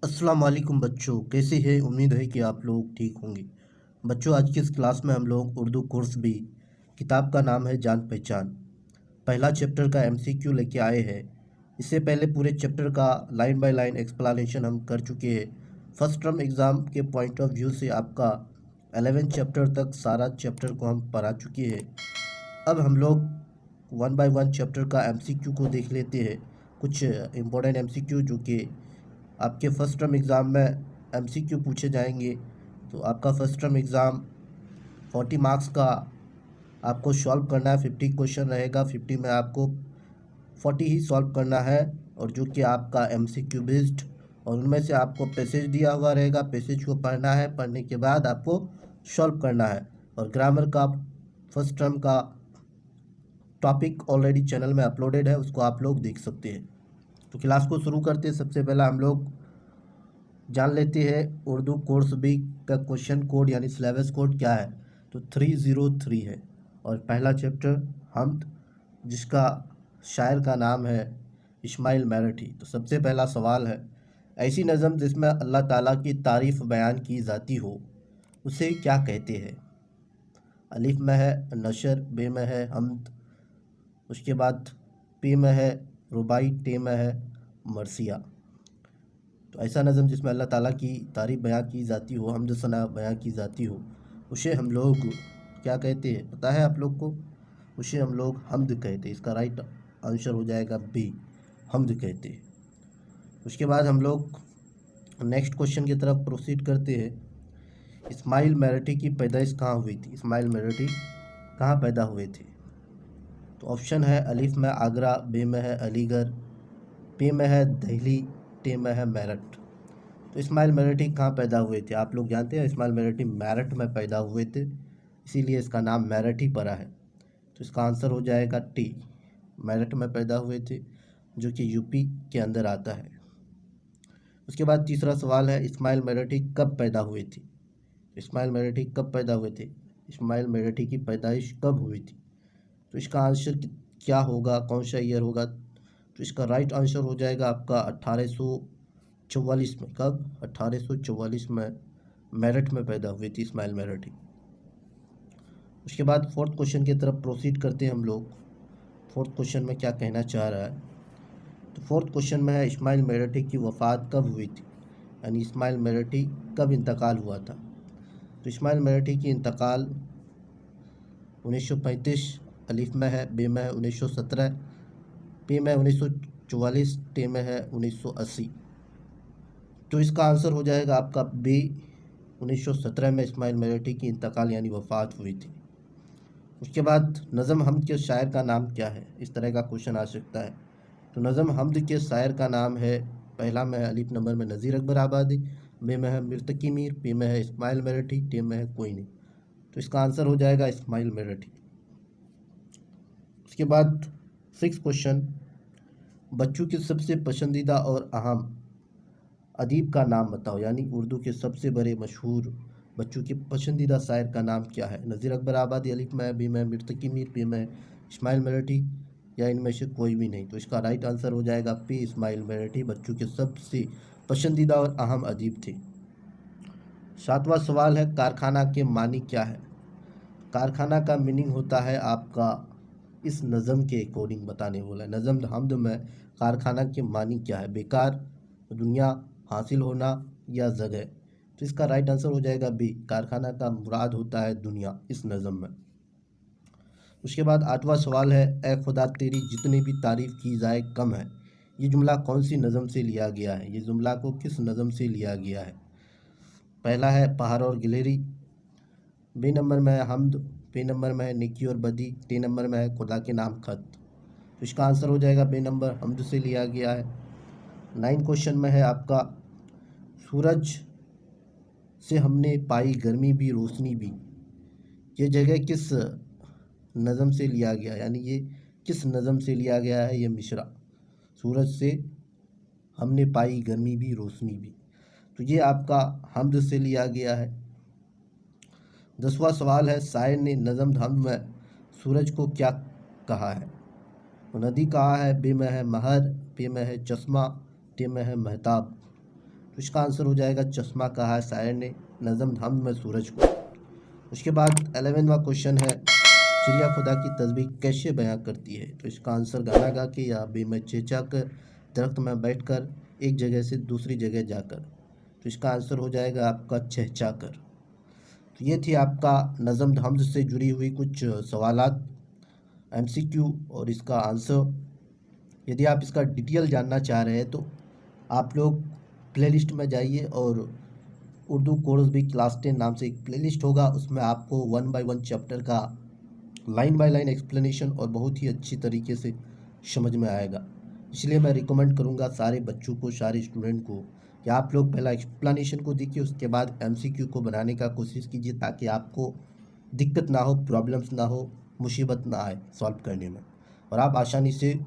अस्सलाम वालेकुम बच्चों, कैसे हैं? उम्मीद है कि आप लोग ठीक होंगे। बच्चों, आज की इस क्लास में हम लोग उर्दू कोर्स भी किताब का नाम है जान पहचान, पहला चैप्टर का एमसीक्यू लेके आए हैं। इससे पहले पूरे चैप्टर का लाइन बाय लाइन एक्सप्लेनेशन हम कर चुके हैं। फर्स्ट टर्म एग्ज़ाम के पॉइंट ऑफ व्यू से आपका 11 चैप्टर तक सारा चैप्टर को हम पढ़ा चुके हैं। अब हम लोग वन बाय वन चैप्टर का एमसीक्यू को देख लेते हैं। कुछ इम्पोर्टेंट एमसीक्यू जो कि आपके फर्स्ट टर्म एग्ज़ाम में एमसीक्यू पूछे जाएंगे। तो आपका फर्स्ट टर्म एग्ज़ाम 40 मार्क्स का आपको सॉल्व करना है। 50 क्वेश्चन रहेगा, 50 में आपको 40 ही सॉल्व करना है, और जो कि आपका एमसीक्यू बेस्ड, और उनमें से आपको पैसेज दिया हुआ रहेगा, पैसेज को पढ़ना है, पढ़ने के बाद आपको सॉल्व करना है। और ग्रामर का फर्स्ट टर्म का टॉपिक ऑलरेडी चैनल में अपलोडेड है, उसको आप लोग देख सकते हैं। तो क्लास को शुरू करते हैं। सबसे पहला हम लोग जान लेते हैं उर्दू कोर्स बी का क्वेश्चन कोड यानी सिलेबस कोड क्या है। तो 303 है, और पहला चैप्टर हमद, जिसका शायर का नाम है इस्माइल मेरठी। तो सबसे पहला सवाल है, ऐसी नज़म जिसमें अल्लाह ताला की तारीफ़ बयान की जाती हो उसे क्या कहते हैं? अलिफ में है नशर, बे में है हमद, उसके बाद पे में है रुबाई, टे में है मरसिया। तो ऐसा नज़म जिसमें अल्लाह ताला की तारीफ़ बयां की जाती हो, हमद सना बयां की जाती हो, उसे हम लोग क्या कहते हैं? पता है आप लोग को? उसे हम लोग हमद कहते हैं। इसका राइट आंसर हो जाएगा बी, हमद कहते हैं। उसके बाद हम लोग नेक्स्ट क्वेश्चन की तरफ प्रोसीड करते हैं। इस्माइल मेरठी की पैदाइश कहाँ हुई थी? इस्माइल मेरठी कहाँ पैदा हुए थे? तो ऑप्शन है अलिफ में आगरा, बे में है अलीगढ़, पे में है दिल्ली, टे में है मेरठ। तो इस्माइल मेरठी कहाँ पैदा हुए थे? आप लोग जानते हैं इस्माइल मेरठी मेरठ में पैदा हुए थे, इसीलिए इसका नाम मेरठी पड़ा है। तो इसका आंसर हो जाएगा टी, मेरठ में पैदा हुए थे, जो कि यूपी के अंदर आता है। उसके बाद तीसरा सवाल है, इस्माइल मेरठी कब पैदा हुए थे? इस्माइल मेरठी कब पैदा हुए थे? इस्माइल मेरठी की पैदाइश कब हुई थी? तो इसका आंसर क्या होगा, कौन सा ईयर होगा? तो इसका राइट आंसर हो जाएगा आपका 1844 में। कब? 1844 में मेरठ में पैदा हुई थी इस्माइल मेरठी। उसके बाद फोर्थ क्वेश्चन की तरफ प्रोसीड करते हैं हम लोग। फोर्थ क्वेश्चन में क्या कहना चाह रहा है? तो फोर्थ क्वेश्चन में है, इस्माइल मेरठी की वफ़ात कब हुई थी? यानी इस्माइल मेरठी कब इंतकाल हुआ था? तो इस्माइल मेरठी की इंतकाल 1935, अलिफ में है, बे में है 1917, पे में 1944, टे में है 1980। तो इसका आंसर हो जाएगा आपका बी, 1917 में इस्माइल मेरठी की इंतकाल यानी वफ़ात हुई थी। उसके बाद नज़म हमद के शायर का नाम क्या है? इस तरह का क्वेश्चन आ सकता है। तो नज़म हमद के शायर का नाम है, पहला में है अलिफ नंबर में नज़ीर अकबर आबादी, बे में है मिर्तकी मीर, पे में है इस्माइल मेरठी, टे में है कोई नहीं। तो इसका आंसर हो जाएगा इस्माइल मेरठी। उसके बाद सिक्स क्वेश्चन, बच्चों की सबसे पसंदीदा और अहम अदीब का नाम बताओ, यानी उर्दू के सबसे बड़े मशहूर बच्चों के पसंदीदा शायर का नाम क्या है? नज़ीर अकबर आबादी, अलिफ में, बी में मिर्तकी मीर, पे में इस्माइल मेरठी, या इनमें से कोई भी नहीं। तो इसका राइट आंसर हो जाएगा पी, इस्माइल मेरठी बच्चों के सबसे पसंदीदा और अहम अदीब थे। सातवां सवाल है, कारखाना के मानी क्या है? कारखाना का मीनिंग होता है आपका, इस नज़म के अकॉर्डिंग बताने वाला है। नज़म हमद में कारखाना के मानी क्या है? बेकार, दुनिया, हासिल होना, या जगह। तो इसका राइट आंसर हो जाएगा बी, कारखाना का मुराद होता है दुनिया इस नज़म में। उसके बाद आठवां सवाल है, ए खुदा तेरी जितनी भी तारीफ़ की जाए कम है। ये जुमला कौन सी नज़म से लिया गया है? ये जुमला को किस नज़म से लिया गया है? पहला है पहाड़ और गिलहरी, बी नंबर में है हमद, पे नंबर में है नेकी और बदी, टे नंबर में है खुदा के नाम खत। तो इसका आंसर हो जाएगा बे नंबर, हमद से लिया गया है। 9 क्वेश्चन में है आपका, सूरज से हमने पाई गर्मी भी रोशनी भी, ये जगह किस नज़म से लिया गया, यानी ये किस नज़म से लिया गया है ये मिसरा? सूरज से हमने पाई गर्मी भी रोशनी भी, तो ये आपका हमद से लिया गया है। 10वां सवाल है, शायर ने नज़म हमद में सूरज को क्या कहा है? तो नदी कहा है, बे में है महर, पे में है चश्मा, टे में है महताब। तो इसका आंसर हो जाएगा चश्मा कहा है शायर ने नज़म हम में सूरज को। उसके बाद 11वां क्वेश्चन है चिड़िया खुदा की तस्बीह कैसे बयां करती है। तो इसका आंसर गाना गा के या बेमें चेचा कर दरख्त में बैठकर एक जगह से दूसरी जगह जाकर। तो इसका आंसर हो जाएगा आपका चहचा कर। तो ये थी आपका नज़म हमज़ से जुड़ी हुई कुछ सवालात एमसीक्यू और इसका आंसर। यदि आप इसका डिटेल जानना चाह रहे हैं तो आप लोग प्लेलिस्ट में जाइए और उर्दू कोर्स भी क्लास 10 नाम से एक प्लेलिस्ट होगा, उसमें आपको 1 बाय 1 चैप्टर का लाइन बाय लाइन एक्सप्लेनेशन और बहुत ही अच्छी तरीके से समझ में आएगा। इसलिए मैं रिकमेंड करूँगा सारे बच्चों को, सारे स्टूडेंट को कि आप लोग पहला एक्सप्लेनेशन को देखिए, उसके बाद एमसीक्यू को बनाने का कोशिश कीजिए ताकि आपको दिक्कत ना हो, प्रॉब्लम्स ना हो, मुसीबत ना आए सॉल्व करने में और आप आसानी से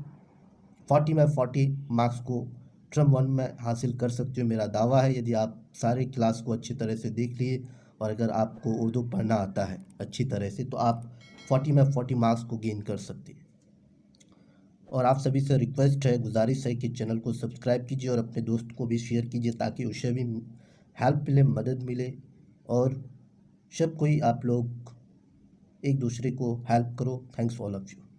40 में 40 मार्क्स को टर्म 1 में हासिल कर सकते हो। मेरा दावा है यदि आप सारे क्लास को अच्छी तरह से देख लिए और अगर आपको उर्दू पढ़ना आता है अच्छी तरह से तो आप 40 में 40 मार्क्स को गेन कर सकते हैं। और आप सभी से रिक्वेस्ट है, गुजारिश है कि चैनल को सब्सक्राइब कीजिए और अपने दोस्त को भी शेयर कीजिए ताकि उसे भी हेल्प मिले, मदद मिले और सब कोई आप लोग एक दूसरे को हेल्प करो। Thanks all of you.